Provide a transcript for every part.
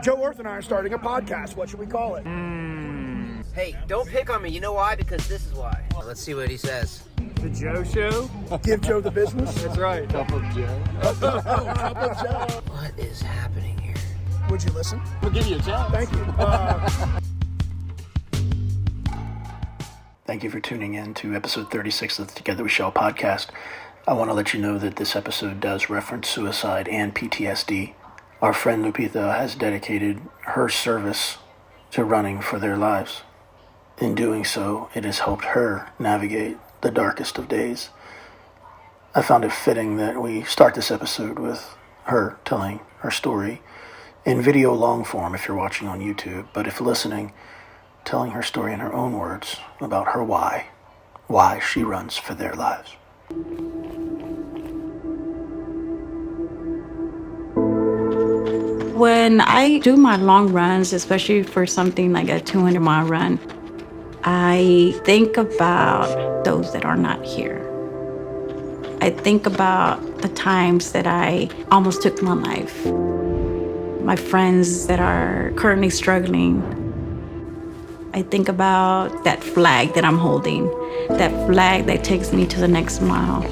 Joe Orth and I are starting a podcast. What should we call it? Hey, don't pick on me. You know why? Because this is why. Let's see what he says. The Joe Show? Give Joe the business? That's right. Cup of Joe. Cup of Joe. What is happening here? Would you listen? We'll give you a chance. Thank you. Thank you for tuning in to episode 36 of the Together We Shall podcast. I want to let you know that this episode does reference suicide and PTSD. Our friend Lupita has dedicated her service to running for their lives. In doing so, it has helped her navigate the darkest of days. I found it fitting that we start this episode with her telling her story in video long form if you're watching on YouTube, but if listening, telling her story in her own words about her why she runs for their lives. When I do my long runs, especially for something like a 200-mile run, I think about those that are not here. I think about the times that I almost took my life. My friends that are currently struggling. I think about that flag that I'm holding, that flag that takes me to the next mile.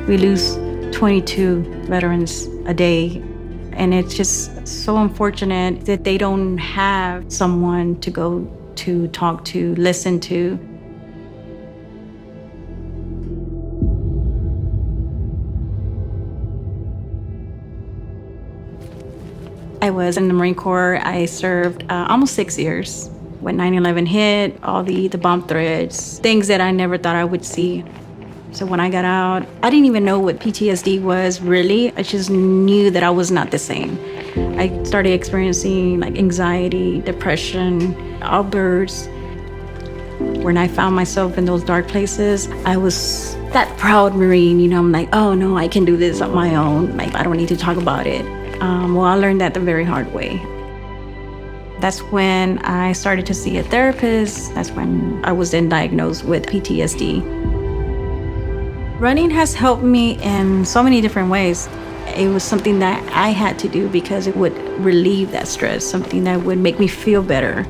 We lose 22 veterans a day, and it's just so unfortunate that they don't have someone to go to, talk to, listen to. I was in the Marine Corps. I served almost 6 years. When 9/11 hit, all the bomb threats, things that I never thought I would see. So when I got out, I didn't even know what PTSD was really. I just knew that I was not the same. I started experiencing like anxiety, depression, outbursts. When I found myself in those dark places, I was that proud Marine, I'm like, oh no, I can do this on my own. Like, I don't need to talk about it. Well, I learned that the very hard way. That's when I started to see a therapist. That's when I was then diagnosed with PTSD. Running has helped me in so many different ways. It was something that I had to do because it would relieve that stress, something that would make me feel better.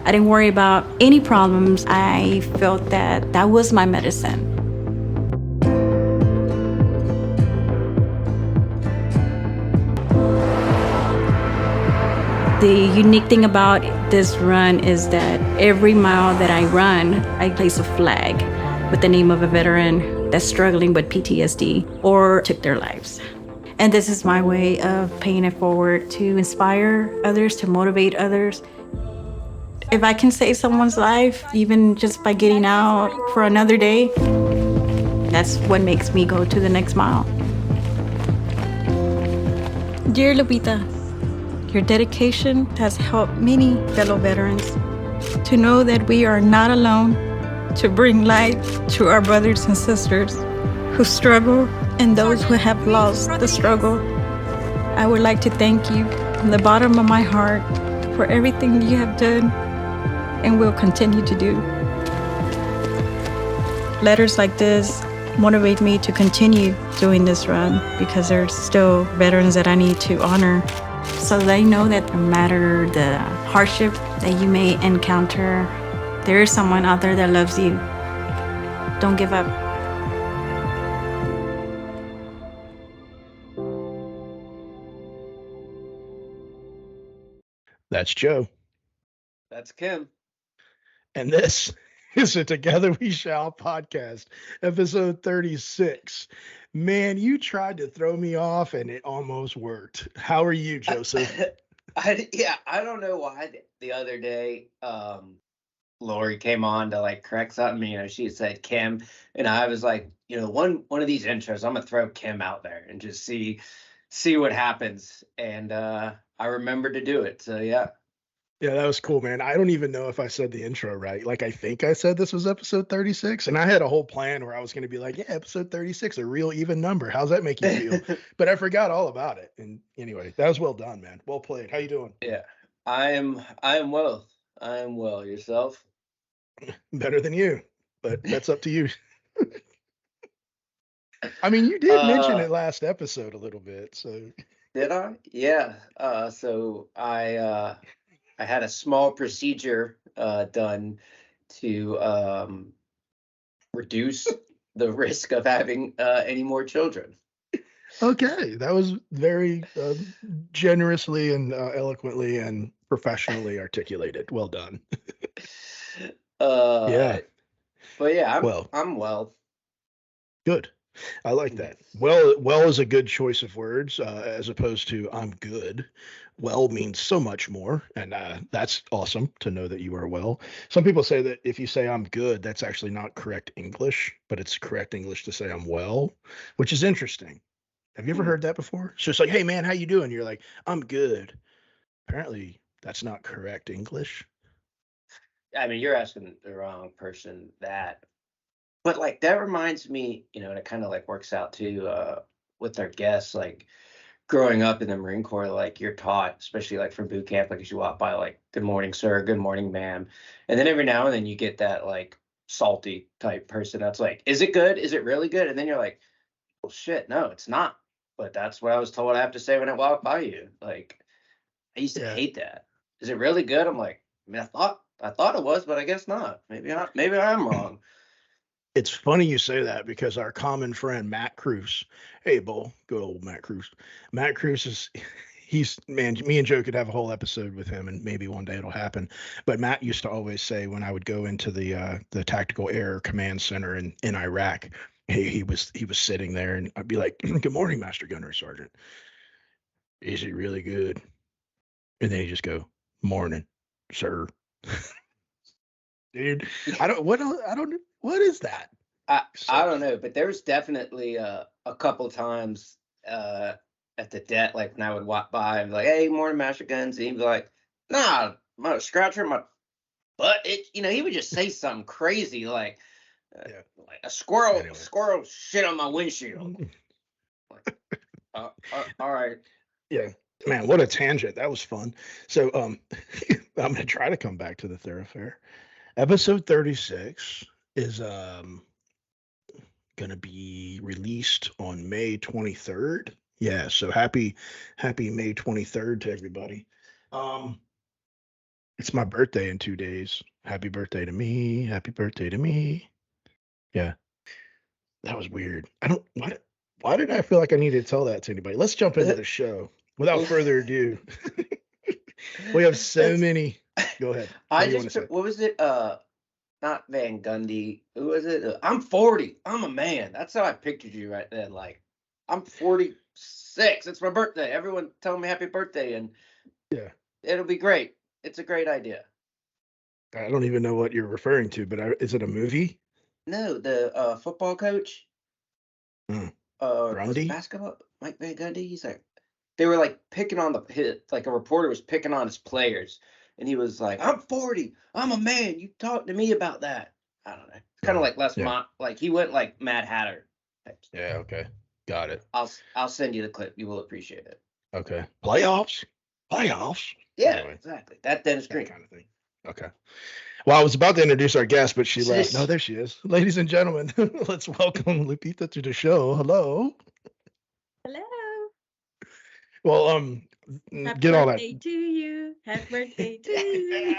I didn't worry about any problems. I felt that that was my medicine. The unique thing about this run is that every mile that I run, I place a flag with the name of a veteran that's struggling with PTSD or took their lives. And this is my way of paying it forward to inspire others, to motivate others. If I can save someone's life, even just by getting out for another day, that's what makes me go to the next mile. Dear Lupita, your dedication has helped many fellow veterans to know that we are not alone, to bring light to our brothers and sisters who struggle and those who have lost the struggle. I would like to thank you from the bottom of my heart for everything you have done and will continue to do. Letters like this motivate me to continue doing this run because there's still veterans that I need to honor, so they know that no matter the hardship that you may encounter, there is someone out there that loves you. Don't give up. That's Joe. That's Kim. And this is a Together We Shall podcast, episode 36. Man, you tried to throw me off and it almost worked. How are you, Joseph? I don't know why the other day, Lori came on to like correct something. She said Kim, and I was like, one of these intros, I'm gonna throw Kim out there and just see what happens. And I remembered to do it. So yeah. Yeah, that was cool, man. I don't even know if I said the intro right. Like, I think I said this was episode 36, and I had a whole plan where I was going to be like, yeah, episode 36, a real even number. How's that make you feel? But I forgot all about it. And anyway, that was well done, man. Well played. How you doing? Yeah, I am well. I'm well. Yourself? Better than you, but that's up to you. I mean, you did mention it last episode a little bit, so Did I? Yeah. So I had a small procedure done to reduce the risk of having any more children. okay, that was very generously and eloquently and professionally articulated. Well done. Yeah. But yeah, Well, I'm well. good. I like that. Well is a good choice of words as opposed to I'm good. Well means so much more, and that's awesome to know that you are well. Some people say that if you say I'm good, that's actually not correct English, but it's correct English to say I'm well, which is interesting. Have you ever heard that before? So it's like, hey man, how you doing? You're like, I'm good. Apparently, that's not correct English. I mean, you're asking the wrong person that. But like that reminds me, and it kind of like works out too with our guests, like growing up in the Marine Corps, like you're taught, especially like from boot camp, like as you walk by, like good morning, sir, good morning, ma'am. And then every now and then you get that like salty type person that's like, is it good? Is it really good? And then you're like, well shit, no, it's not. But that's what I was told I have to say when I walk by you. Like I used to Yeah. hate that. Is it really good? I'm like, I mean, I thought it was, but I guess not. Maybe I'm wrong. It's funny you say that because our common friend Matt Cruz, hey Bull, good old Matt Cruz. Matt Cruz is he's man, me and Joe could have a whole episode with him and maybe one day it'll happen. But Matt used to always say when I would go into the tactical air command center in Iraq, he was sitting there and I'd be like, good morning, Master Gunnery Sergeant. Is he really good? And then he just go, morning, sir. Dude, I don't what is that? I don't know, but there was definitely a couple times at the debt, like when I would walk by and be like, "Hey, morning, Master Guns," and he'd be like, "Nah, my scratcher, my butt." He would just say something crazy like, like a squirrel shit on my windshield. Like, all right. Yeah, man, what a tangent. That was fun. So I'm gonna try to come back to the thoroughfare. Episode 36 is gonna be released on May 23rd. Yeah, so happy May 23rd to everybody. It's my birthday in 2 days. Happy birthday to me. Happy birthday to me. Yeah. That was weird. I don't why did I feel like I needed to tell that to anybody? Let's jump into the show. Without further ado. We have so many. Go ahead. What was it? Not Van Gundy. Who was it? I'm 40. I'm a man. That's how I pictured you right then. Like, I'm 46. It's my birthday. Everyone tell me happy birthday, and yeah, it'll be great. It's a great idea. I don't even know what you're referring to, but is it a movie? No, the football coach. Was it Grundy? basketball? Mike Van Gundy. He's like, they were like picking on like a reporter was picking on his players. And he was like, I'm 40. I'm a man. You talk to me about that. I don't know. It's kind of like like he went like Mad Hatter. Yeah, okay. Got it. I'll send you the clip. You will appreciate it. Okay. Playoffs? Yeah, anyway, exactly. That Dennis Green kind of thing. Okay. Well, I was about to introduce our guest, but she left. No, there she is. Ladies and gentlemen, let's welcome Lupita to the show. Hello. Hello. Well, Happy get all that. birthday to you. Happy birthday to you.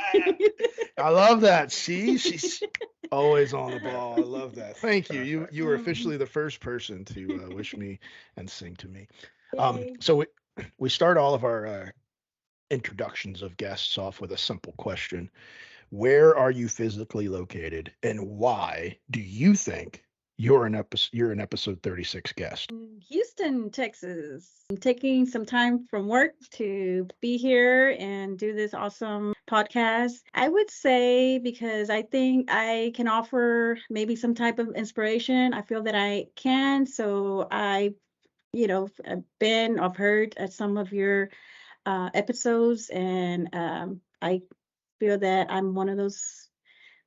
I love that. See, she's always on the ball. I love that. Thank you. You were officially the first person to wish me and sing to me. So we start all of our introductions of guests off with a simple question. Where are you physically located and why do you think you're an episode 36 guest? Houston, Texas. I'm taking some time from work to be here and do this awesome podcast. I would say because I think I can offer maybe some type of inspiration. I feel that I can. So I've heard at some of your episodes, and I feel that I'm one of those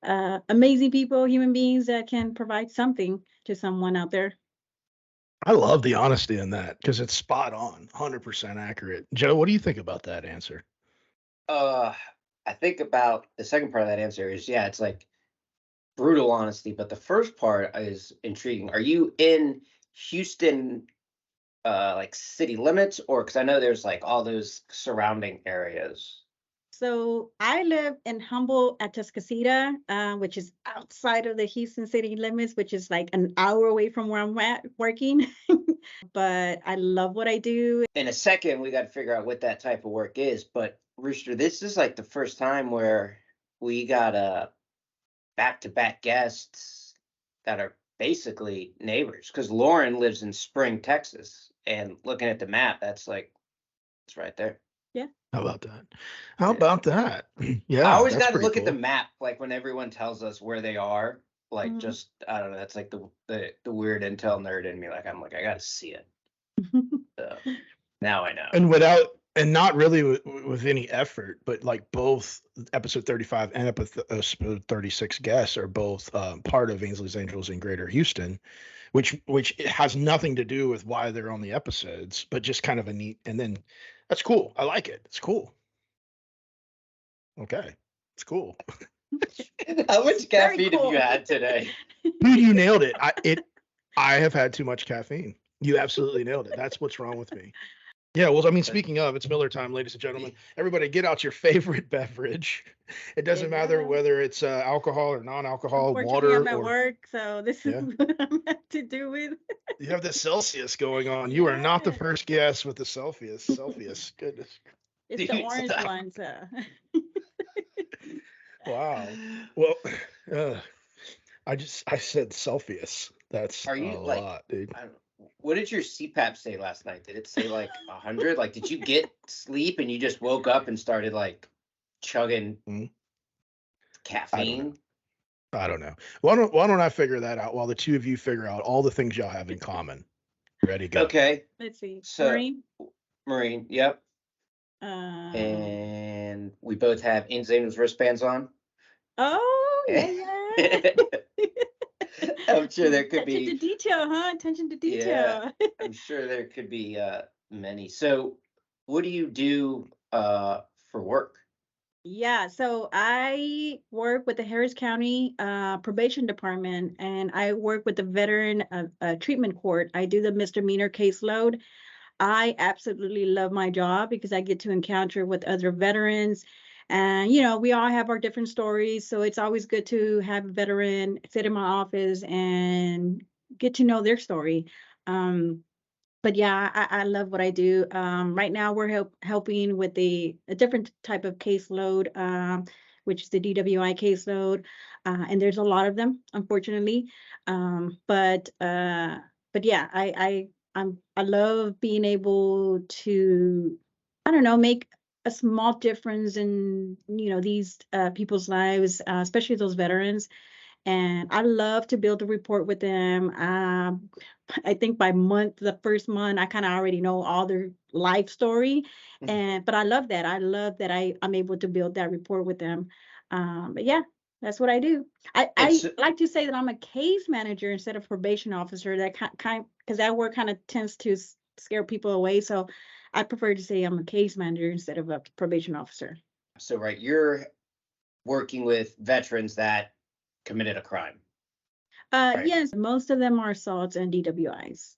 amazing people, human beings that can provide something to someone out there. I love the honesty in that because it's spot on, 100% accurate. Joe, what do you think about that answer? I I think about the second part of that answer is, yeah, it's like brutal honesty, but the first part is intriguing. Are you in Houston, like city limits, or because I know there's like all those surrounding areas? So I live in Humble at Tuscasita, which is outside of the Houston city limits, which is like an hour away from where I'm at working. But I love what I do. In a second, we got to figure out what that type of work is. But Rooster, this is like the first time where we got back-to-back guests that are basically neighbors. Because Lauren lives in Spring, Texas, and looking at the map, that's like it's right there. Yeah. How about that? How about that? Yeah. I always that's got to pretty look at the cool. map, like when everyone tells us where they are. Like Mhm. just I don't know. That's like the weird intel nerd in me. Like I'm like I got to see it. So now I know. And not really with any effort, but like both episode 35 and episode 36 guests are both part of Ainsley's Angels in Greater Houston, which has nothing to do with why they're on the episodes, but just kind of a neat. And then that's cool. I like it. It's cool. Okay, it's cool. How much Very caffeine have cool. you had today? Dude, you nailed it. I have had too much caffeine. You absolutely nailed it. That's what's wrong with me. Yeah, well, I mean, speaking of, it's Miller time, ladies and gentlemen. Everybody get out your favorite beverage. It doesn't matter Yeah. whether it's alcohol or non-alcohol, Unfortunately, water, I'm at or work, so this is yeah. what I'm at to do with. You have the Celsius going on. You are not the Yeah. first guest with the Celsius. Goodness. It's the Dude, orange stop. one, so. Wow. Well, uh, I said Celsius. That's Are a you like lot, dude. I don't know, what did your CPAP say last night? Did it say like 100? Like did you get sleep and you just woke up and started like chugging caffeine? I don't know. Why don't I figure that out while the two of you figure out all the things y'all have in common? Ready, go. Okay. Let's see. So Marine. Marine, yep. And we both have Ainsley Angels wristbands on. Oh, yeah. I'm sure there could Attention be to detail, huh? Attention to detail. I'm sure there could be many. So what do you do for work? Yeah, so I work with the Harris County Probation Department, and I work with the Veteran Treatment Court. I do the misdemeanor caseload. I absolutely love my job because I get to encounter with other veterans. And, we all have our different stories. So it's always good to have a veteran sit in my office and get to know their story. But yeah, I love what I do. Right now, we're helping with a different type of caseload, which is the DWI caseload, and there's a lot of them, unfortunately. But yeah, I love being able to, I don't know, make a small difference in these people's lives, especially those veterans. And I love to build a report with them. I think by the first month, I kind of already know all their life story, but I love that. I love that I'm able to build that report with them. But yeah, that's what I do. I like to say that I'm a case manager instead of probation officer. That kind because that word kind of tends to scare people away. So I prefer to say I'm a case manager instead of a probation officer. So right, you're working with veterans that committed a crime. Right. Yes, most of them are assaults and DWIs.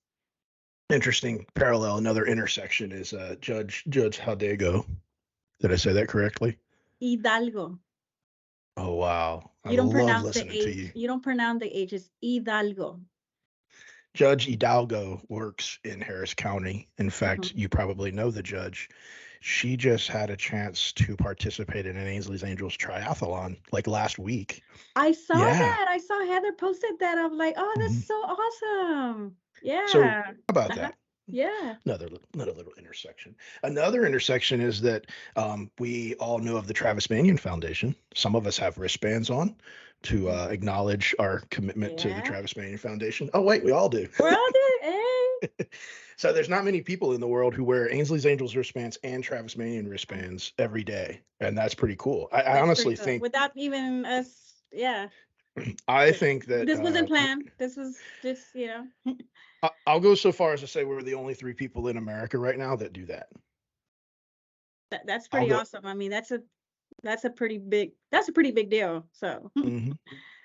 Interesting parallel. Another intersection is Judge Hidalgo. Did I say that correctly? Hidalgo. Oh wow! You don't love pronounce the listening to H. you. You don't pronounce the H. It's Hidalgo. Judge Hidalgo works in Harris County. In fact, you probably know the judge. She just had a chance to participate in an Ainsley's Angels triathlon like last week. I saw that. I saw Heather posted that. I'm like, oh, that's so awesome. Yeah. So how about that? Yeah. Another little intersection. Another intersection is that we all know of the Travis Manion Foundation. Some of us have wristbands on to acknowledge our commitment to the Travis Manion Foundation. Oh, wait, we all do. We all do. Hey. So there's not many people in the world who wear Ainsley's Angels wristbands and Travis Manion wristbands every day. And that's pretty cool. I honestly think without even us, I think that this wasn't planned. This was just, I'll go so far as to say we're the only 3 people in America right now that do that. That's pretty awesome. I mean, that's a pretty big deal. So Mm-hmm.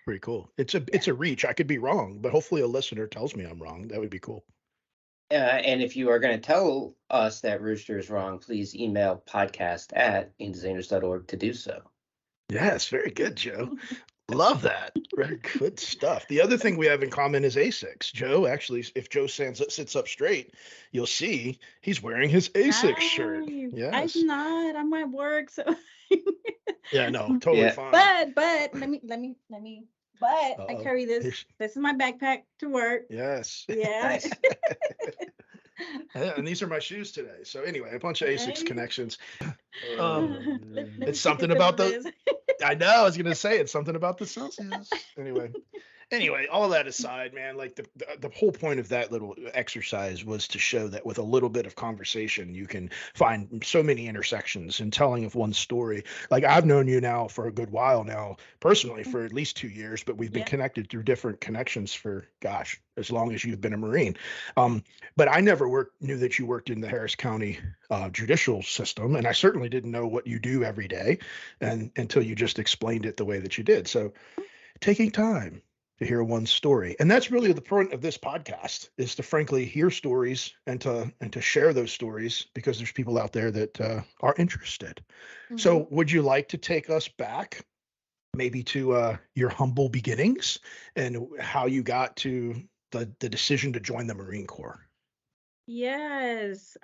Pretty cool. It's a reach. I could be wrong, but hopefully a listener tells me I'm wrong. That would be cool. And if you are going to tell us that Rooster is wrong, please email podcast@indesigners.org to do so. Yes, very good, Joe. Love that. Very good stuff. The other thing we have in common is Asics. Joe, actually, if Joe sits up straight, you'll see he's wearing his Asics shirt. I'm Yes. not. I'm at work, so. Yeah, no, totally Yeah. fine. But let me. But I carry this. This is my backpack to work. Yes. Yeah. Nice. Yeah, and these are my shoes today. So anyway, a bunch of Asics Right. connections. Let me It's take something a sip about of the. this. I know. I was gonna say it's something about the Celsius. Anyway, all that aside, man, like the whole point of that little exercise was to show that with a little bit of conversation, you can find so many intersections in telling of one story. Like I've known you now for a good while now, personally for at least 2 years, but we've been Yeah. connected through different connections for gosh, as long as you've been a Marine. But I never knew that you worked in the Harris County judicial system, and I certainly didn't know what you do every day, and until you just explained it the way that you did. So, taking time to hear one story, and that's really the point of this podcast, is to frankly hear stories and to share those stories because there's people out there that are interested. So, would you like to take us back? Maybe to your humble beginnings and how you got to the decision to join the Marine Corps. Yes.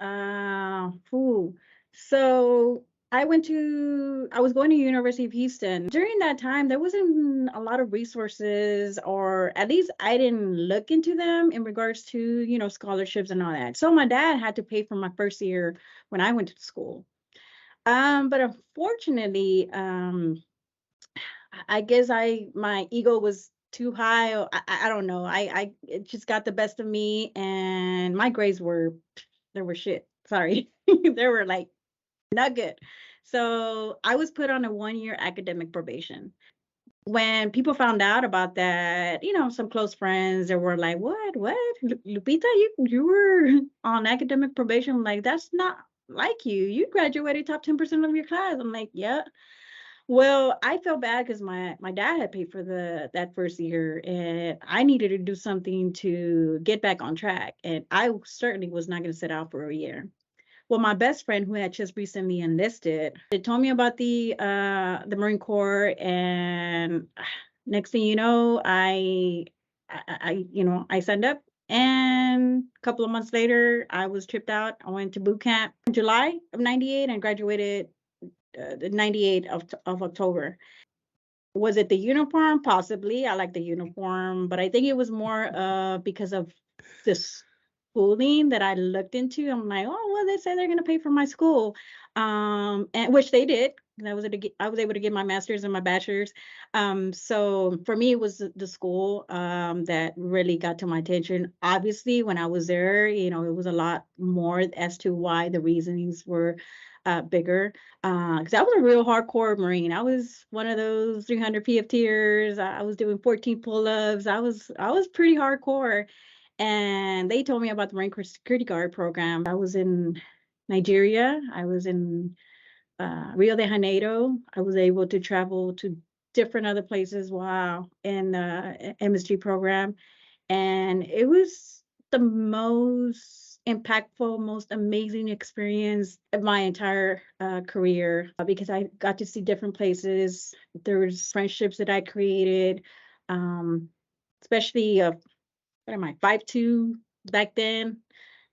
So I was going to University of Houston. During that time, there wasn't a lot of resources, or at least I didn't look into them in regards to, scholarships and all that. So my dad had to pay for my first year when I went to school. But unfortunately, I guess my ego was too high. Or I don't know. It just got the best of me, and my grades were shit. Sorry, they were like not good. So I was put on a 1-year academic probation. When people found out about that, some close friends, they were like, "What? Lupita, you were on academic probation? I'm like, that's not like you. You graduated top 10% of your class." I'm like, "Yeah." Well, I felt bad because my dad had paid for that first year, and I needed to do something to get back on track. And I certainly was not going to sit out for a year. Well, my best friend, who had just recently enlisted, it told me about the Marine Corps, and next thing you know, I signed up, and a couple of months later, I was tripped out. I went to boot camp in July of '98 and graduated the 98 of October. Was it the uniform? Possibly. I like the uniform, but I think it was more because of this schooling that I looked into. I'm like, oh, well, they say they're going to pay for my school, and which they did. And I was able to get my master's and my bachelor's. So for me, it was the school that really got to my attention. Obviously, when I was there, it was a lot more as to why the reasonings were bigger. Because I was a real hardcore Marine. I was one of those 300 PFTers. I was doing 14 pull-ups. I was pretty hardcore. And they told me about the Marine Corps Security Guard program. I was in Nigeria. I was in Rio de Janeiro. I was able to travel to different other places while in the MSG program. And it was the most impactful, most amazing experience of my entire career because I got to see different places. There was friendships that I created, especially what am I, 5'2" back then.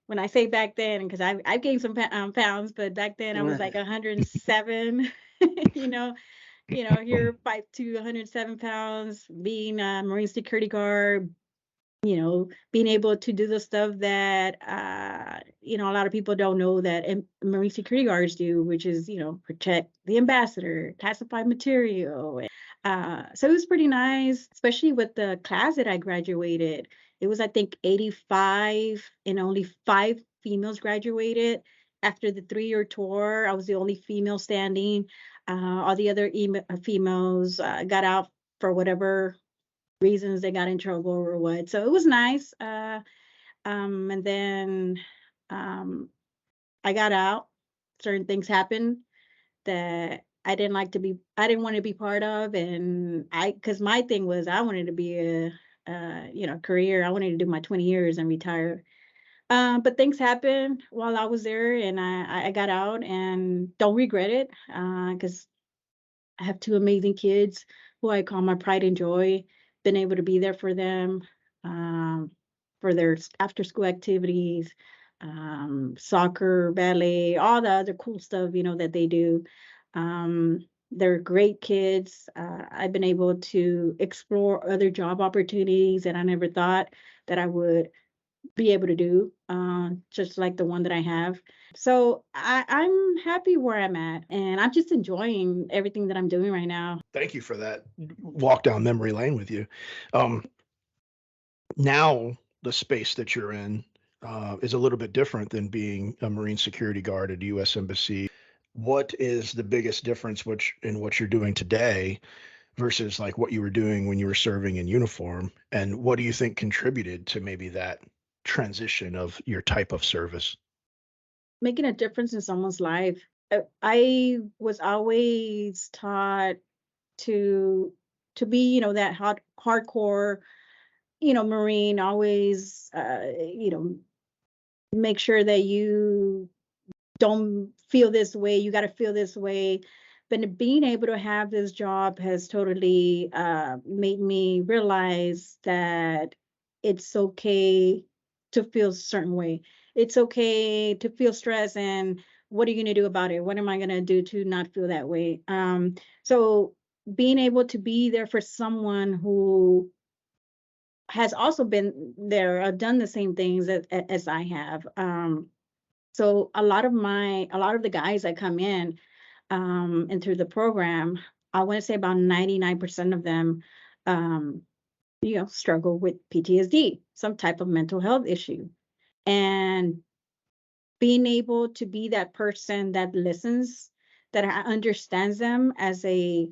When I say back then, because I've gained some pounds, but back then I was like 107. you know, you're 5'2", 107 pounds, being a Marine security guard, being able to do the stuff that, a lot of people don't know that Marine security guards do, which is, protect the ambassador, classified material. So it was pretty nice, especially with the class that I graduated. It was, I think, 85, and only 5 females graduated. After the 3-year tour, I was the only female standing. All the other females got out for whatever reasons they got in trouble or what. So it was nice. And then I got out. Certain things happened that I didn't want to be part of. And because my thing was, I wanted to be a career. I wanted to do my 20 years and retire. But things happened while I was there, and I got out and don't regret it, because I have two amazing kids who I call my pride and joy. Been able to be there for them, for their after school activities, soccer, ballet, all the other cool stuff, that they do. They're great kids. I've been able to explore other job opportunities that I never thought that I would be able to do, just like the one that I have. So I'm happy where I'm at, and I'm just enjoying everything that I'm doing right now. Thank you for that walk down memory lane with you. Now the space that you're in is a little bit different than being a Marine security guard at a U.S. Embassy. What is the biggest difference in what you're doing today versus like what you were doing when you were serving in uniform? And what do you think contributed to maybe that transition of your type of service? Making a difference in someone's life. I was always taught to be, that hardcore, Marine, always, make sure that you don't feel this way. You got to feel this way. But being able to have this job has totally made me realize that it's okay to feel a certain way. It's okay to feel stress, and what are you going to do about it? What am I going to do to not feel that way? So being able to be there for someone who has also been there, done the same things as I have. So a lot of the guys that come in, and through the program, I want to say about 99% of them, struggle with PTSD, some type of mental health issue. And being able to be that person that listens, that understands them as a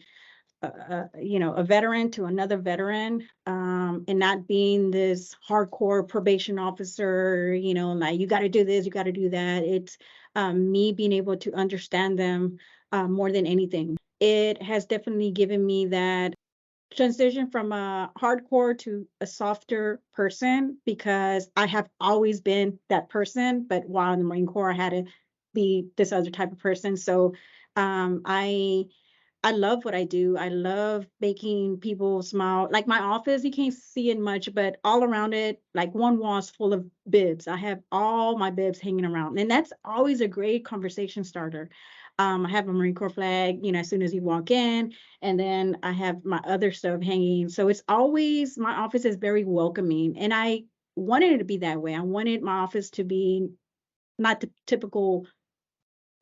veteran to another veteran, and not being this hardcore probation officer, like you got to do this, you got to do that. It's me being able to understand them more than anything. It has definitely given me that transition from a hardcore to a softer person, because I have always been that person, but while in the Marine Corps, I had to be this other type of person. So I love what I do. I love making people smile. Like my office, you can't see it much, but all around it, like one wall is full of bibs. I have all my bibs hanging around, and that's always a great conversation starter. I have a Marine Corps flag, as soon as you walk in, and then I have my other stuff hanging. So it's always, my office is very welcoming, and I wanted it to be that way. I wanted my office to be not the typical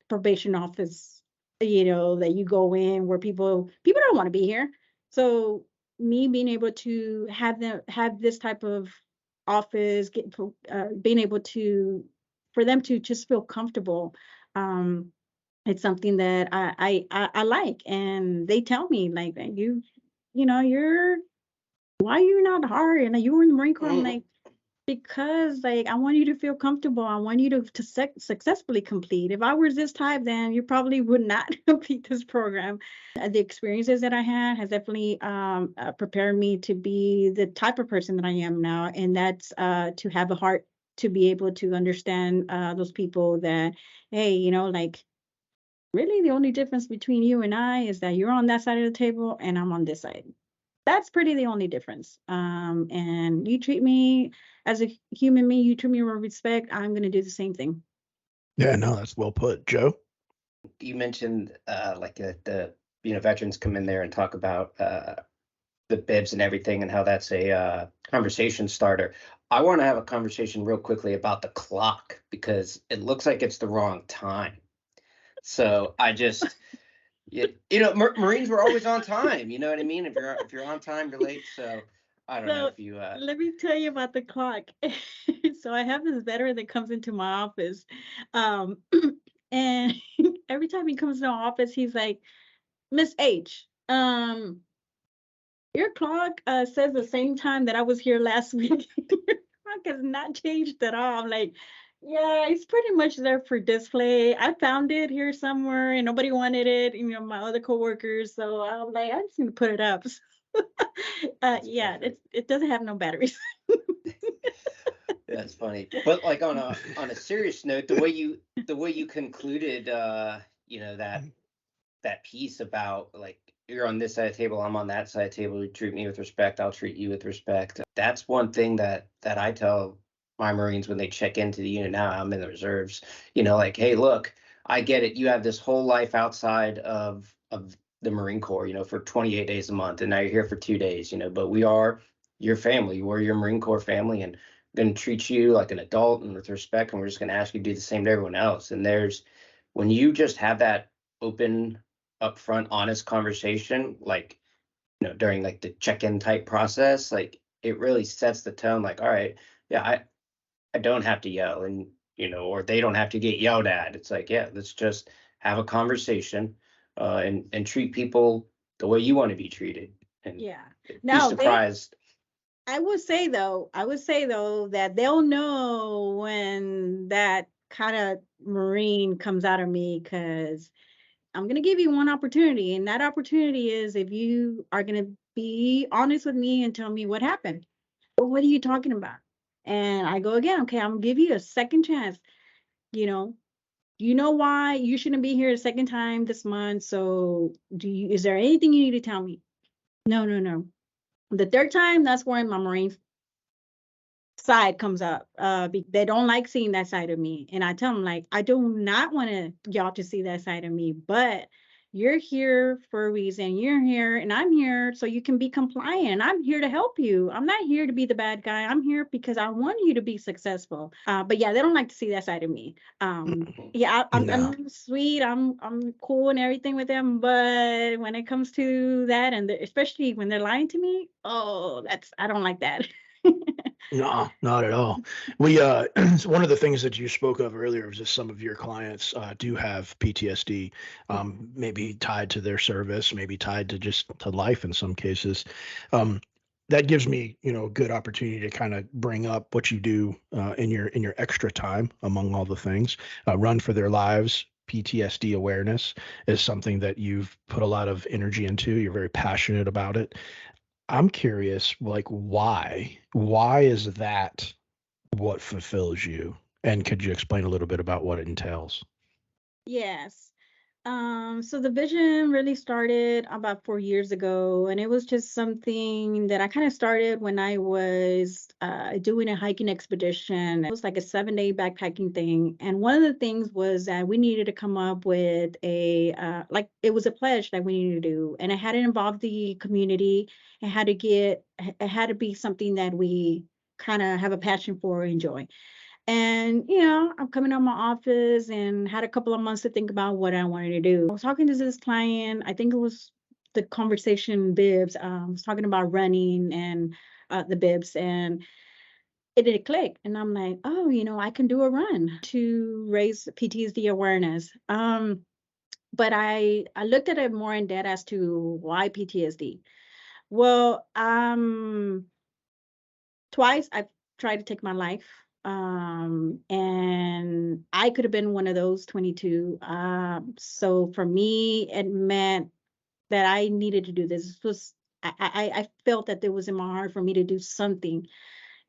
probation office, that you go in where people don't want to be here. So me being able to have this type of office, being able to, for them to just feel comfortable, it's something that I like. And they tell me, like, you're, why are you not hard? And you were in the Marine Corps. I'm like, because like I want you to feel comfortable. I want you to successfully complete. If I was this type, then you probably would not complete this program. The experiences that I had has definitely prepared me to be the type of person that I am now, and that's to have a heart to be able to understand those people that, hey, like, really the only difference between you and I is that you're on that side of the table and I'm on this side. That's pretty the only difference. And you treat me as a human being, you treat me with respect, I'm going to do the same thing. Yeah, no, that's well put. Joe? You mentioned like the veterans come in there and talk about the bibs and everything and how that's a conversation starter. I want to have a conversation real quickly about the clock, because it looks like it's the wrong time. So I just... Marines were always on time. You know what I mean? If you're on time, you're late. So I don't know if you. Let me tell you about the clock. So I have this veteran that comes into my office, and every time he comes to our office, he's like, "Miss H, your clock says the same time that I was here last week. Your clock has not changed at all." I'm like, Yeah, it's pretty much there for display. I found it here somewhere and nobody wanted it, my other coworkers. So I'm like, I just need to put it up. That's Yeah, perfect. it doesn't have no batteries. That's funny. But like on a serious note, the way you concluded that piece about like you're on this side of the table, I'm on that side of the table, you treat me with respect, I'll treat you with respect. That's one thing that I tell my Marines when they check into the unit. Now I'm in the reserves, like, hey, look, I get it. You have this whole life outside of the Marine Corps, for 28 days a month, and now you're here for 2 days, but we are your family. We're your Marine Corps family, and going to treat you like an adult and with respect, and we're just going to ask you to do the same to everyone else. And when you just have that open, upfront, honest conversation, like, during like the check-in type process, like it really sets the tone, like, all right, yeah, I don't have to yell, and or they don't have to get yelled at. It's like, yeah, let's just have a conversation, and treat people the way you want to be treated, and Yeah. be Now surprised. I would say though that they'll know when that kind of Marine comes out of me, because I'm going to give you one opportunity. And that opportunity is if you are going to be honest with me and tell me what happened. Well, what are you talking about? And I go again, okay, I'm going to give you a second chance. You know, you know why you shouldn't be here a second time this month. So is there anything you need to tell me? No, no, no. The third time, that's where my Marine side comes up. They don't like seeing that side of me, and I tell them like, I do not want y'all to see that side of me, but you're here for a reason. You're here, and I'm here so you can be compliant. I'm here to help you. I'm not here to be the bad guy. I'm here because I want you to be successful. But yeah, they don't like to see that side of me. Yeah, No. I'm sweet. I'm cool and everything with them, but when it comes to that, and especially when they're lying to me, oh, I don't like that. No, not at all. We one of the things that you spoke of earlier was just some of your clients do have PTSD, maybe tied to their service, maybe tied to just to life in some cases. That gives me, a good opportunity to kind of bring up what you do in your extra time among all the things. Run for Their Lives. PTSD awareness is something that you've put a lot of energy into. You're very passionate about it. I'm curious, like, why? Why is that what fulfills you? And could you explain a little bit about what it entails? Yes. So the vision really started about 4 years ago, and it was just something that I kind of started when I was doing a hiking expedition. It was like a 7-day backpacking thing, and one of the things was that we needed to come up with like it was a pledge that we needed to do, and it had to involve the community. It had to be something that we kind of have a passion for or enjoy. And, I'm coming out of my office and had a couple of months to think about what I wanted to do. I was talking to this client, I think it was the conversation bibs, was talking about running and the bibs, and it did click. And I'm like, oh, I can do a run to raise PTSD awareness. But I looked at it more in depth as to why PTSD. Well, twice I've tried to take my life. And I could have been one of those 22. So for me, it meant that I needed to do this. I felt that it was in my heart for me to do something.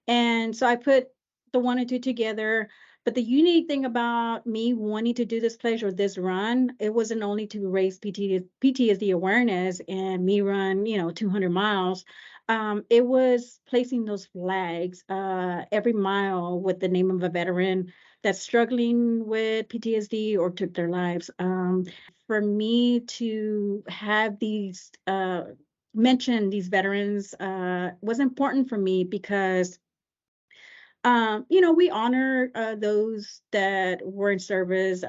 And so I put the one and two together. But the unique thing about me wanting to do this pledge or this run, it wasn't only to raise PTSD awareness and me run, 200 miles. It was placing those flags every mile with the name of a veteran that's struggling with PTSD or took their lives. For me to have these mention these veterans was important for me because we honor those that were in service,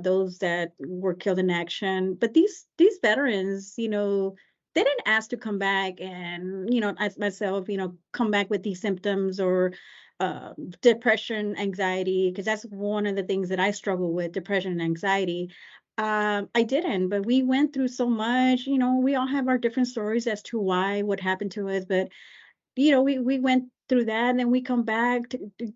those that were killed in action. But these veterans, they didn't ask to come back and, as myself, come back with these symptoms or depression, anxiety, because that's one of the things that I struggle with, depression and anxiety. I didn't, but we went through so much. We all have our different stories as to why, what happened to us, but we went through that, and then we come back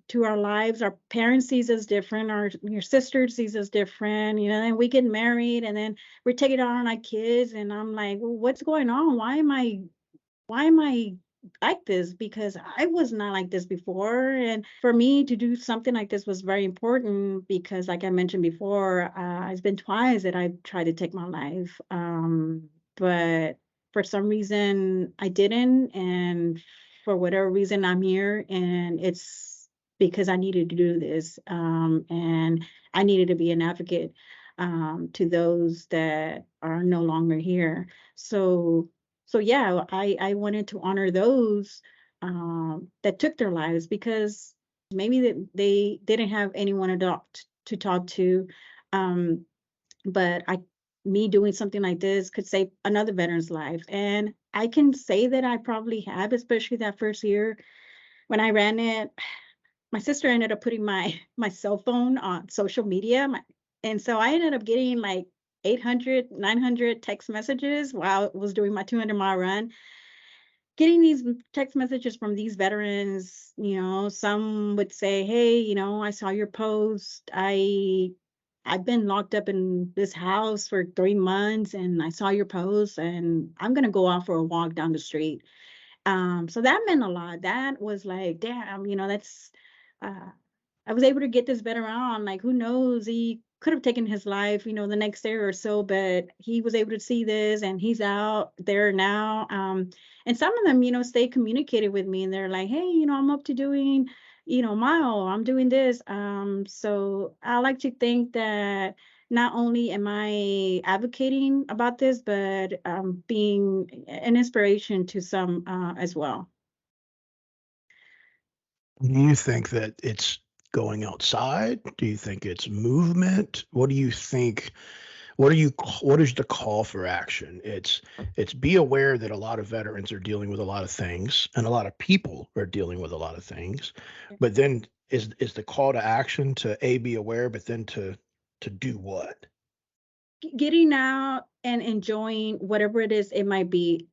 to our lives. Our parents sees us different. Your sister sees us different. Then we get married, and then we take it on our kids. And I'm like, well, what's going on? Why am I like this? Because I was not like this before. And for me to do something like this was very important because, like I mentioned before, it's been twice that I've tried to take my life. But for some reason I didn't. And for whatever reason, I'm here, and it's because I needed to do this. And I needed to be an advocate to those that are no longer here. So yeah, I wanted to honor those that took their lives because maybe that they didn't have anyone to talk to. But me doing something like this could save another veteran's life. And I can say that I probably have, especially that first year when I ran it. My sister ended up putting my cell phone on social media. And so I ended up getting like 800, 900 text messages while I was doing my 200-mile run. Getting these text messages from these veterans, some would say, hey, I saw your post. I've been locked up in this house for 3 months, and I saw your post, and I'm going to go out for a walk down the street. So that meant a lot. That was like, damn, that's, I was able to get this veteran on. Like, who knows? He could have taken his life, the next day or so, but he was able to see this, and he's out there now. And some of them, stay communicated with me, and they're like, hey, I'm up to doing, mile, I'm doing this. So I like to think that not only am I advocating about this, but being an inspiration to some as well. Do you think that it's going outside? Do you think it's movement? What do you think? What is the call for action? It's be aware that a lot of veterans are dealing with a lot of things, and a lot of people are dealing with a lot of things. But then is the call to action to be aware, but then to do what? Getting out and enjoying whatever it is it might be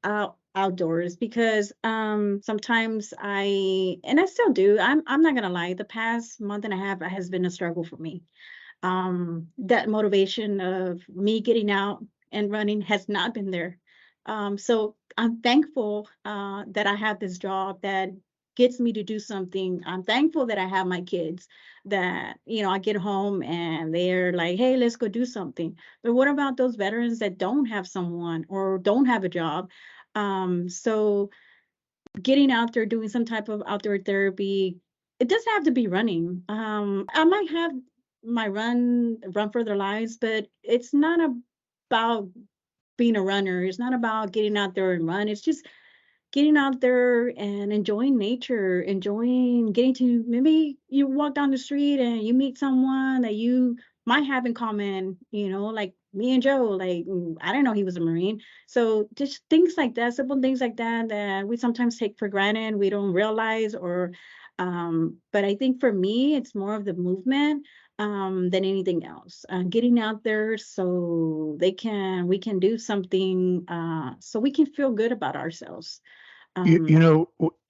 outdoors, because sometimes and I still do, I'm not gonna lie, the past month and a half has been a struggle for me. That motivation of me getting out and running has not been there. So I'm thankful that I have this job that gets me to do something. I'm thankful that I have my kids that, I get home and they're like, hey, let's go do something. But what about those veterans that don't have someone or don't have a job? So getting out there, doing some type of outdoor therapy, it doesn't have to be running. I might have my run for their lives, but it's not about being a runner. It's not about getting out there and run. It's just getting out there and enjoying nature, getting to, maybe you walk down the street and you meet someone that you might have in common, like me and Joe, like, I didn't know he was a Marine. So just things like that, simple things like that, that we sometimes take for granted, we don't realize, but I think for me, it's more of the movement than anything else. Getting out there so we can do something, so we can feel good about ourselves.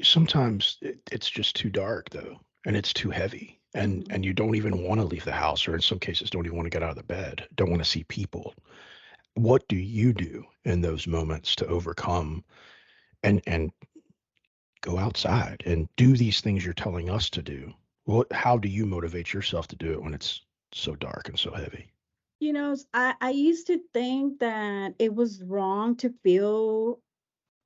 Sometimes it's just too dark though, and it's too heavy, and you don't even want to leave the house, or in some cases don't even want to get out of the bed, don't want to see people. What do you do in those moments to overcome and go outside and do these things you're telling us to do? How do you motivate yourself to do it when it's so dark and so heavy? I used to think that it was wrong to feel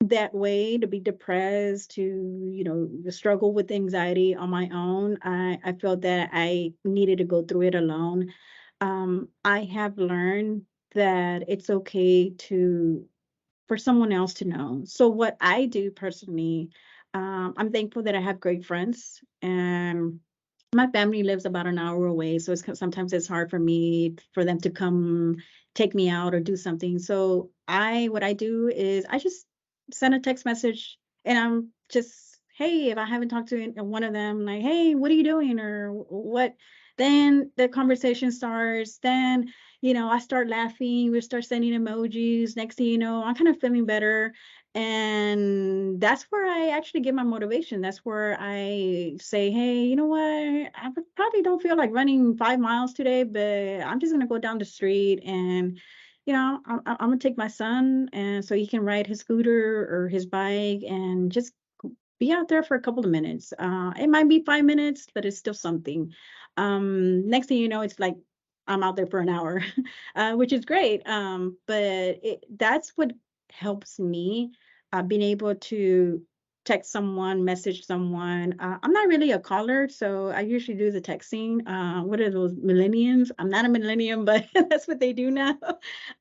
that way, to be depressed, to struggle with anxiety on my own. I felt that I needed to go through it alone. I have learned that it's okay for someone else to know. So what I do personally, I'm thankful that I have great friends, and my family lives about an hour away. So sometimes it's hard for them to come take me out or do something. So what I do is I just send a text message, and I'm just, hey, if I haven't talked to one of them, like, hey, what are you doing, or what? Then the conversation starts. Then, I start laughing. We start sending emojis. Next thing you know, I'm kind of feeling better. And that's where I actually get my motivation. That's where I say, hey, you know what? I probably don't feel like running 5 miles today, but I'm just gonna go down the street and, I'm gonna take my son, and so he can ride his scooter or his bike and just be out there for a couple of minutes. It might be 5 minutes, but it's still something. Next thing you know, it's like I'm out there for an hour, which is great. But that's what helps me, being able to text someone, message someone. I'm not really a caller, so I usually do the texting. What are those millennials? I'm not a millennium, but that's what they do now.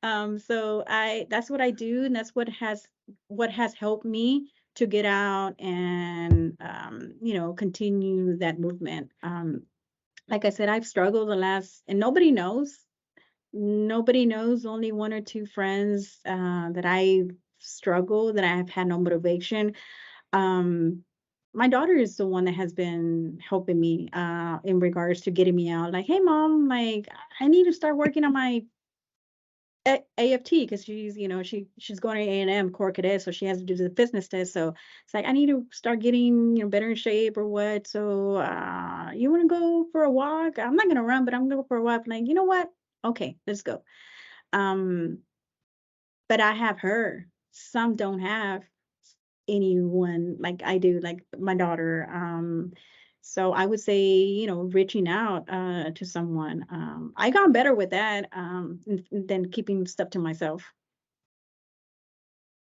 So that's what I do, and that's what has helped me to get out and continue that movement. Like I said, I've struggled and nobody knows. Nobody knows. Only one or two friends that I've struggled, that I've had no motivation. My daughter is the one that has been helping me in regards to getting me out. Like, hey, mom, like I need to start working on my AFT, because she's going to A&M core cadet, so she has to do the fitness test. So it's like, I need to start getting better in shape or what. So you want to go for a walk? I'm not gonna run, but I'm gonna go for a walk. Like, you know what? Okay, let's go. But I have her. Some don't have anyone like I do, like my daughter. So I would say, reaching out to someone. I got better with that than keeping stuff to myself.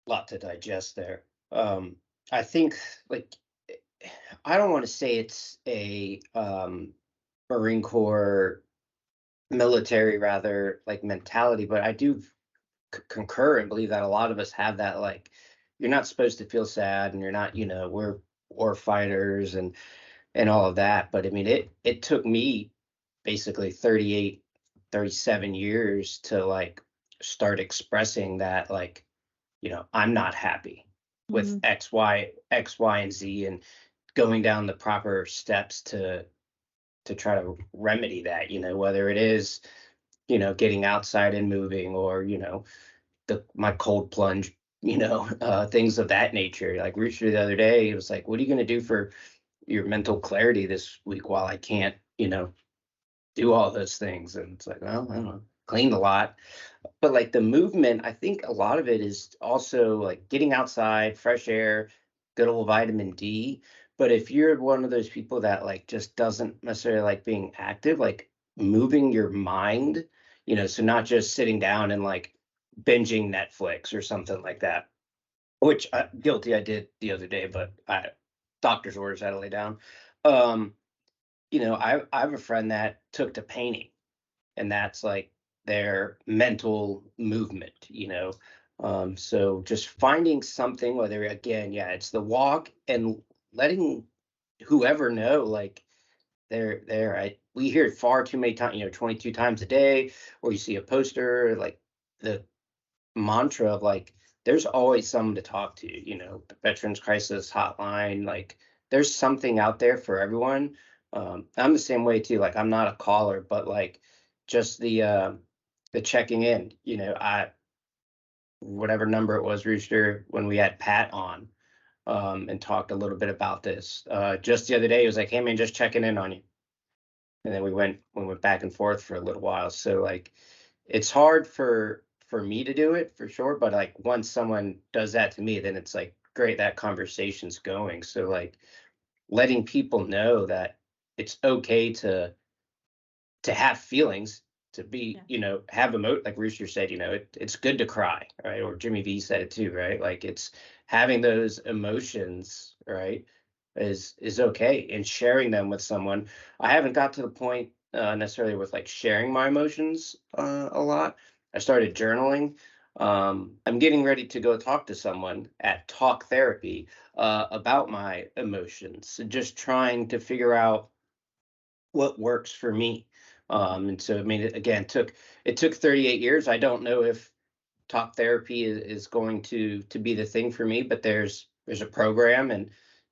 Lot to digest there. I think, like, I don't want to say it's a Marine Corps military, rather, like, mentality, but I do concur and believe that a lot of us have that, like, you're not supposed to feel sad, and you're not, we're war fighters and all of that. But I mean, it took me basically 38, 37 years to, like, start expressing that, like, I'm not happy with X, Y, and Z, and going down the proper steps to try to remedy that, whether it is, getting outside and moving, or, my cold plunge, things of that nature. Like Rooster the other day, it was like, what are you going to do for your mental clarity this week while I can't, do all those things? And it's like, well, I don't know, cleaned a lot. But like the movement, I think a lot of it is also like getting outside, fresh air, good old vitamin D. But if you're one of those people that like just doesn't necessarily like being active, like moving your mind, so not just sitting down and like binging Netflix or something like that, which guilty I did the other day, but doctor's orders I had to lay down. I have a friend that took to painting, and that's like their mental movement, so just finding something, whether, again, yeah, it's the walk, and letting whoever know, like, they're there. We hear it far too many times, 22 times a day, or you see a poster, like the mantra of like, there's always someone to talk to, the Veterans Crisis Hotline, like there's something out there for everyone. I'm the same way too. Like, I'm not a caller, but like just the checking in, whatever number it was, Rooster, when we had Pat on and talked a little bit about this. Just the other day, he was like, hey man, just checking in on you. And then we went back and forth for a little while. So like, it's hard for me to do it for sure, but like once someone does that to me, then it's like, great, that conversation's going. So like letting people know that it's okay to have feelings, to be, have like Rooster said, it's good to cry, right? Or Jimmy V said it too, right? Like, it's having those emotions, right, is okay, and sharing them with someone. I haven't got to the point necessarily with like sharing my emotions a lot. I started journaling. I'm getting ready to go talk to someone at talk therapy about my emotions, so just trying to figure out what works for me. And so, I mean, it took 38 years. I don't know if talk therapy is going to be the thing for me, but there's a program, and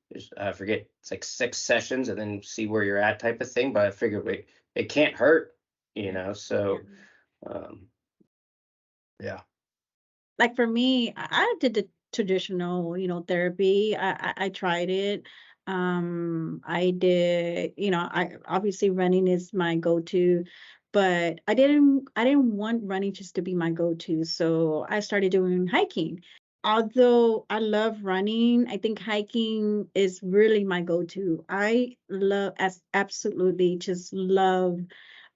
there's, I forget, it's like 6 sessions, and then see where you're at type of thing. But I figured it can't hurt, so yeah. Like for me, I did the traditional, therapy. I tried it. I did, I obviously running is my go-to, but I didn't want running just to be my go-to. So I started doing hiking. Although I love running, I think hiking is really my go-to. I love as absolutely just love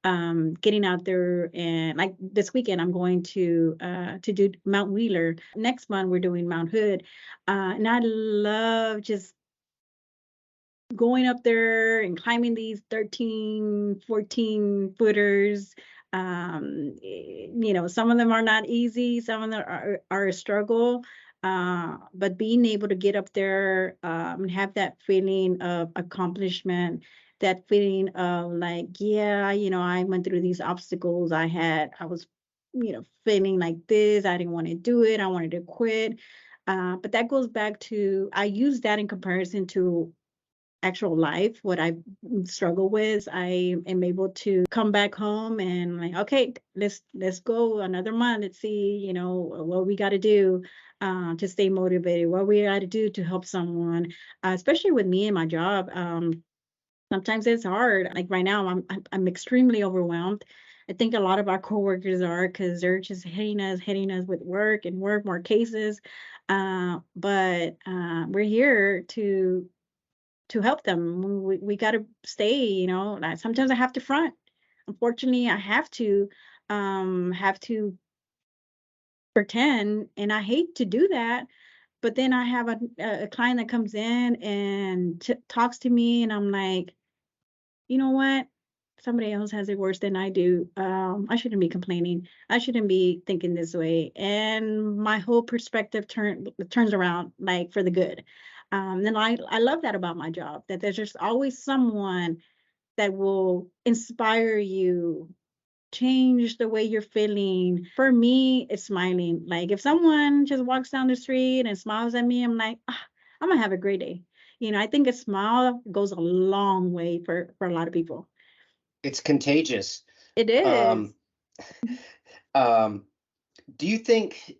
getting out there. And like this weekend I'm going to do Mount Wheeler. Next month we're doing Mount Hood. And I love just going up there and climbing these 13, 14 footers. Some of them are not easy, some of them are a struggle. But being able to get up there and have that feeling of accomplishment, that feeling of like, yeah, I went through these obstacles. I was, feeling like this. I didn't want to do it. I wanted to quit. But that goes back to, I use that in comparison to actual life, what I struggle with. I am able to come back home and like, okay, let's go another month. Let's see, what we got to do to stay motivated, what we got to do to help someone, especially with me and my job. Sometimes it's hard. Like right now, I'm extremely overwhelmed. I think a lot of our coworkers are because they're just hitting us with work and work, more cases. But we're here to help them. We got to stay, like sometimes I have to front. Unfortunately, I have to pretend, and I hate to do that. But then I have a client that comes in and talks to me, and I'm like, you know what? Somebody else has it worse than I do. I shouldn't be complaining. I shouldn't be thinking this way. And my whole perspective turns around like for the good. And I love that about my job, that there's just always someone that will inspire you, change the way you're feeling. For me, it's smiling. Like if someone just walks down the street and smiles at me, I'm like, I'm gonna have a great day. I think a smile goes a long way for a lot of people. It's contagious. It is. Do you think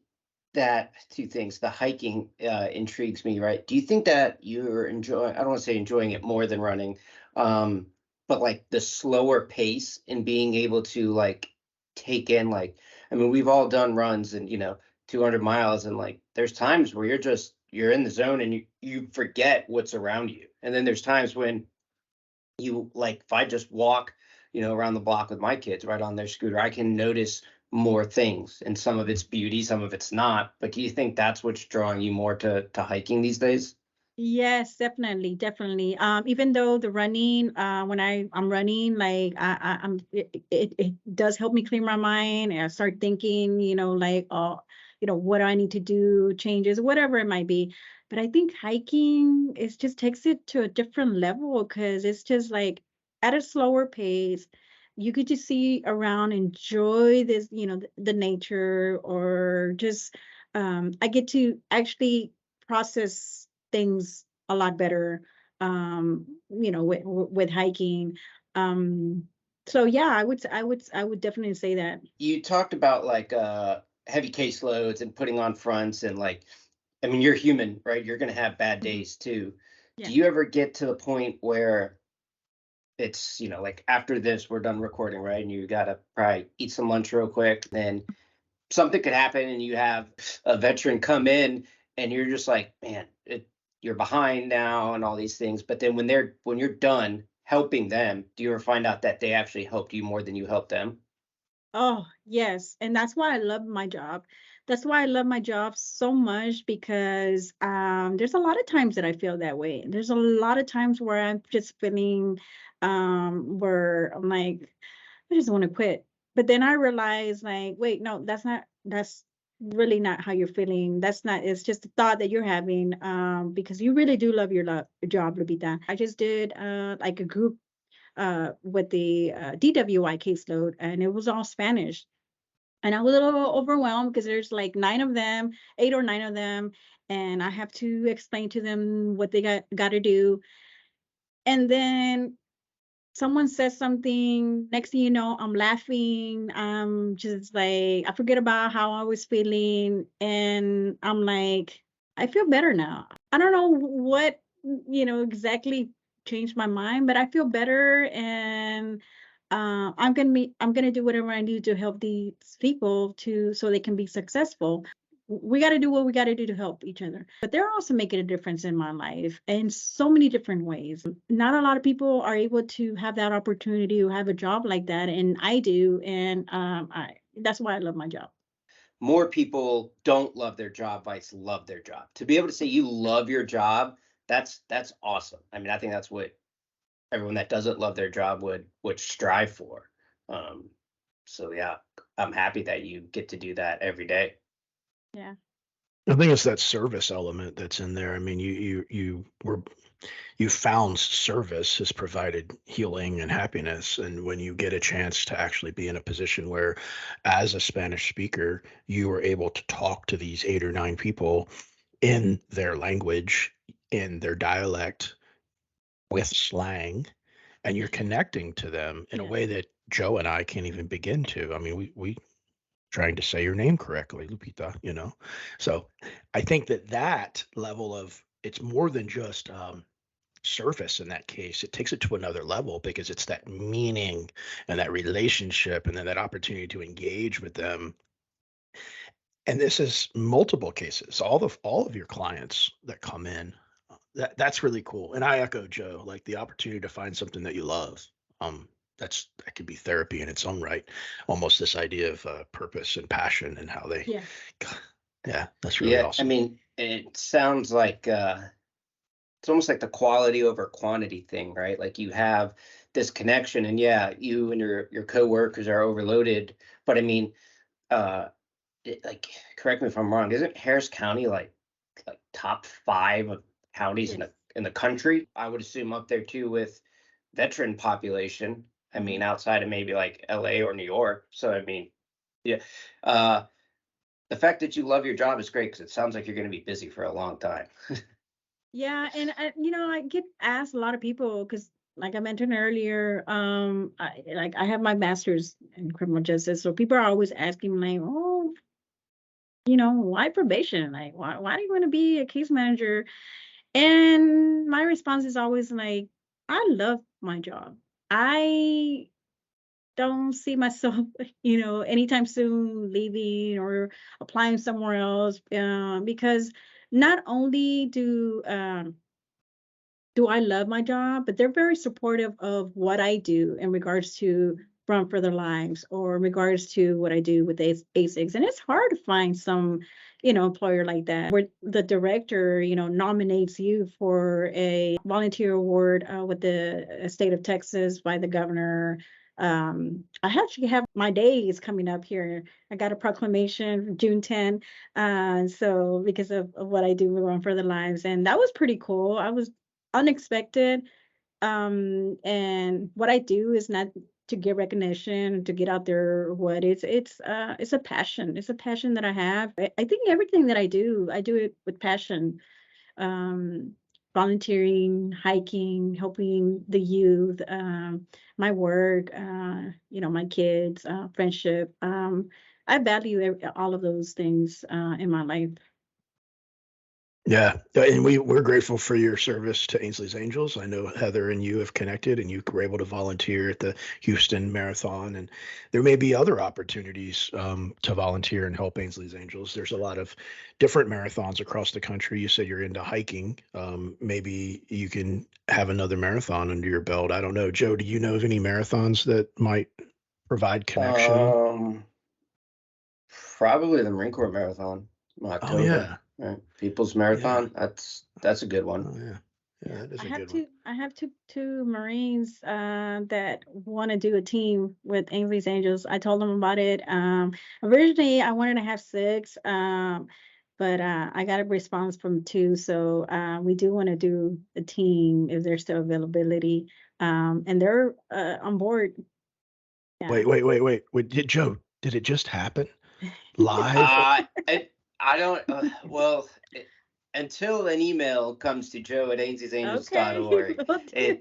that two things, the hiking intrigues me, right? Do you think that you're enjoying, I don't want to say enjoying it more than running, but like the slower pace and being able to like take in, like, I mean, we've all done runs and, 200 miles, and like there's times where you're in the zone and you forget what's around you. And then there's times when you like, if I just walk, around the block with my kids right on their scooter, I can notice more things, and some of it's beauty, some of it's not. But do you think that's what's drawing you more to hiking these days? Yes, definitely, definitely. Even though the running, when I'm running, like it does help me clear my mind, and I start thinking, like, oh, what do I need to do, changes, whatever it might be. But I think hiking just takes it to a different level because it's just like at a slower pace. You could just see around, enjoy this, the nature, or just I get to actually process things a lot better, with hiking. So yeah, I would definitely say that. You talked about like heavy caseloads and putting on fronts, and like, I mean, you're human, right? You're going to have bad days too. Yeah. Do you ever get to the point where it's, like after this, we're done recording, right? And you got to probably eat some lunch real quick. Then something could happen and you have a veteran come in and you're just like, man, you're behind now and all these things. But then when you're done helping them, do you ever find out that they actually helped you more than you helped them? Oh, yes. And that's why I love my job. That's why I love my job so much because there's a lot of times that I feel that way. There's a lot of times where I'm just feeling where I'm like, I just want to quit. But then I realize like, wait, no, that's really not how you're feeling. It's just a thought that you're having because you really do love your job, Lupita. I just did like a group with the DWI caseload, and it was all Spanish. And I was a little overwhelmed because there's like 9 of them, 8 or 9 of them, and I have to explain to them what they got to do. And then someone says something, next thing you know, I'm laughing. I'm just like, I forget about how I was feeling. And I'm like, I feel better now. I don't know what, exactly changed my mind, but I feel better, and I'm gonna do whatever I need to help these people so they can be successful. We got to do what we got to do to help each other. But they're also making a difference in my life in so many different ways. Not a lot of people are able to have that opportunity or have a job like that, and I do, and that's why I love my job. More people don't love their job, vice love their job. To be able to say you love your job, that's awesome. I mean, I think that's what everyone that doesn't love their job would strive for. So yeah, I'm happy that you get to do that every day. Yeah. I think it's that service element that's in there. I mean, you found service has provided healing and happiness, and when you get a chance to actually be in a position where, as a Spanish speaker, you were able to talk to these 8 or 9 people in their language, in their dialect, with slang, and you're connecting to them in a Yeah. way that Joe and I can't even begin to. I mean, we trying to say your name correctly, Lupita. So I think that level of, it's more than just surface in that case. It takes it to another level because it's that meaning and that relationship and then that opportunity to engage with them. And this is multiple cases, all of your clients that come in. That's really cool. And I echo Joe, like the opportunity to find something that you love. That could be therapy in its own right. Almost this idea of purpose and passion and how they, Yeah. yeah, that's really awesome. I mean, it sounds like it's almost like the quality over quantity thing, right? Like you have this connection, and yeah, you and your coworkers are overloaded. But I mean, like, correct me if I'm wrong, isn't Harris County like top 5 of counties Yes. in the country? I would assume up there too with veteran population. I mean, outside of maybe like LA or New York. So I mean, yeah. The fact that you love your job is great because it sounds like you're going to be busy for a long time. Yeah, and I get asked a lot of people because, like I mentioned earlier, I have my master's in criminal justice, so people are always asking me, like, oh, why probation? Like, why do you want to be a case manager? And my response is always like, I love my job. I don't see myself, anytime soon leaving or applying somewhere else, because not only do I love my job, but they're very supportive of what I do in regards to Run for Their Lives or in regards to what I do with ASICs. And it's hard to find some, employer like that where the director, nominates you for a volunteer award with the state of Texas by the governor. I actually have my days coming up here. I got a proclamation June 10. So because of what I do with Run for Their Lives. And that was pretty cool. I was unexpected. And what I do is not to get recognition, to get out there. What it's a passion. It's a passion that I have. I think everything that I do it with passion. Um, Volunteering, hiking, helping the youth, my work, my kids, friendship. I value all of those things in my life. Yeah, and we're grateful for your service to Ainsley's Angels. I know Heather and you have connected, and you were able to volunteer at the Houston Marathon, and there may be other opportunities to volunteer and help Ainsley's Angels. There's a lot of different marathons across the country. You said you're into hiking. Maybe you can have another marathon under your belt. I don't know, Joe. Do you know of any marathons that might provide connection? Probably the Marine Corps Marathon in October. Oh yeah. Right. People's Marathon. That's a good one. Oh yeah. Yeah, that is I a have good two. one. I have two Marines that want to do a team with Ainsley's Angels. I told them about it. Originally, I wanted to have 6, but I got a response from 2. So we do want to do a team if there's still availability, and they're on board. Yeah. Wait. Joe, did it just happen? Live? I don't. Well, until an email comes to joe@ainsley'sangels.org, Okay.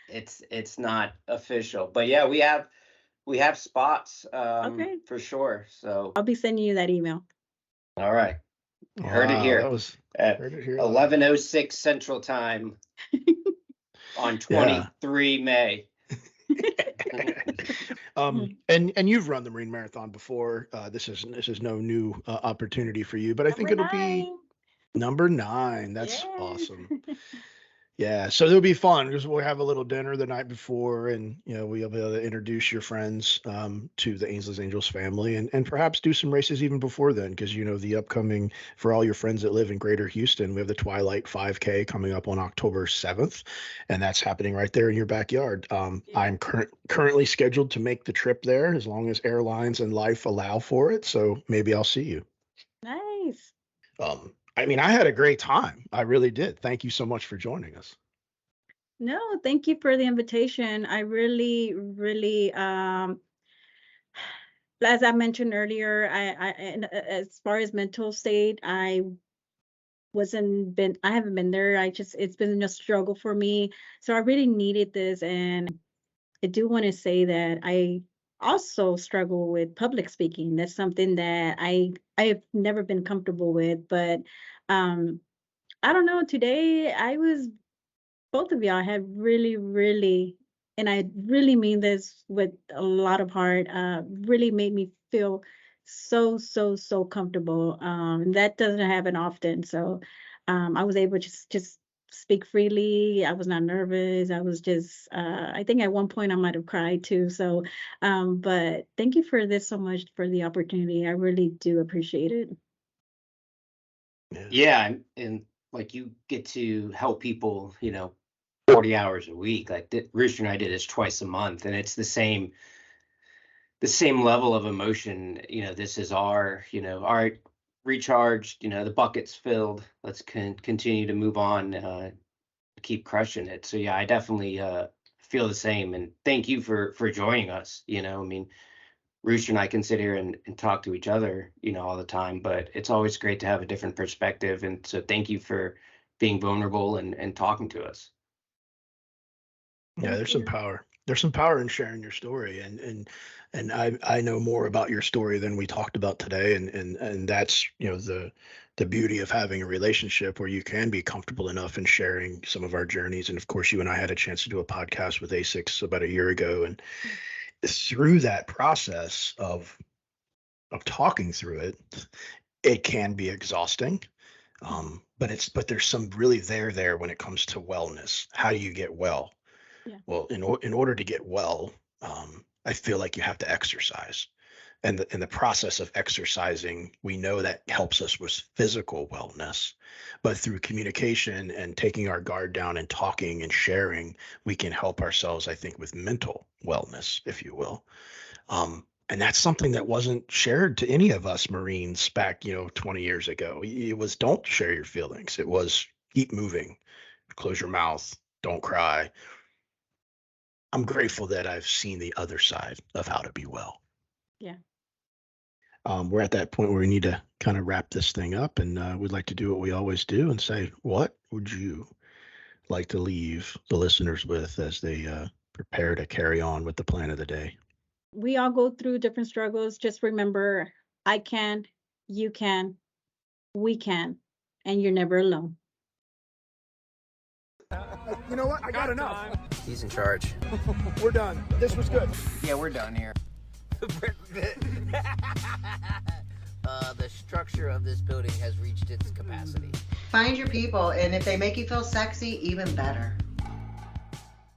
it's not official. But yeah, we have spots Okay. for sure. So I'll be sending you that email. all right. Heard it here. Heard it here. 11:06 Central Time on 23 May. And you've run the Marine Marathon before. This is no new opportunity for you, but I think it'll be number 9. That's awesome. Yeah, so it'll be fun because we'll have a little dinner the night before, and we'll be able to introduce your friends to the Ainsley's Angels family, and perhaps do some races even before then, because the upcoming, for all your friends that live in Greater Houston, we have the Twilight 5K coming up on October 7th, and that's happening right there in your backyard. I'm currently scheduled to make the trip there as long as airlines and life allow for it, so maybe I'll see you. Nice. I had a great time. I really did. Thank you so much for joining us. No, thank you for the invitation. I really, really, as I mentioned earlier, as far as mental state, I haven't been there. It's been a struggle for me. So I really needed this. And I do want to say that I also struggle with public speaking. That's something that I have never been comfortable with, but I don't know, today both of y'all had really, really, and I really mean this with a lot of heart, really made me feel so, so, so comfortable. That doesn't happen often. So I was able to just speak freely. I was not nervous. I was just, I think at one point I might have cried too. So, but thank you for this so much, for the opportunity. I really do appreciate it. Yeah, and like you get to help people, 40 hours a week. Like Rooster and I did this twice a month, and it's the same level of emotion. This is our, all right, recharged, the bucket's filled. Let's continue to move on, keep crushing it. So yeah, I definitely feel the same, and thank you for joining us. Rooster and I can sit here and talk to each other, all the time, but it's always great to have a different perspective. And so thank you for being vulnerable and talking to us. Yeah, there's some power. There's some power in sharing your story, and I know more about your story than we talked about today, and that's the beauty of having a relationship where you can be comfortable enough in sharing some of our journeys. And of course, you and I had a chance to do a podcast with A6 about a year ago, and through that process of talking through it, it can be exhausting. But there's some really there when it comes to wellness. How do you get well? Yeah. Well, in order to get well, I feel like you have to exercise. And in the process of exercising, we know that helps us with physical wellness. But through communication and taking our guard down and talking and sharing, we can help ourselves, I think, with mental wellness, if you will. And that's something that wasn't shared to any of us Marines back, 20 years ago. It was, don't share your feelings. It was, keep moving, close your mouth, don't cry. I'm grateful that I've seen the other side of how to be well. Yeah. We're at that point where we need to kind of wrap this thing up, and we'd like to do what we always do and say, what would you like to leave the listeners with as they prepare to carry on with the plan of the day? We all go through different struggles. Just remember, I can, you can, we can, and you're never alone. You know what? I got enough. He's in charge. We're done. This was good. Yeah, we're done here. The structure of this building has reached its capacity. Find your people, and if they make you feel sexy, even better.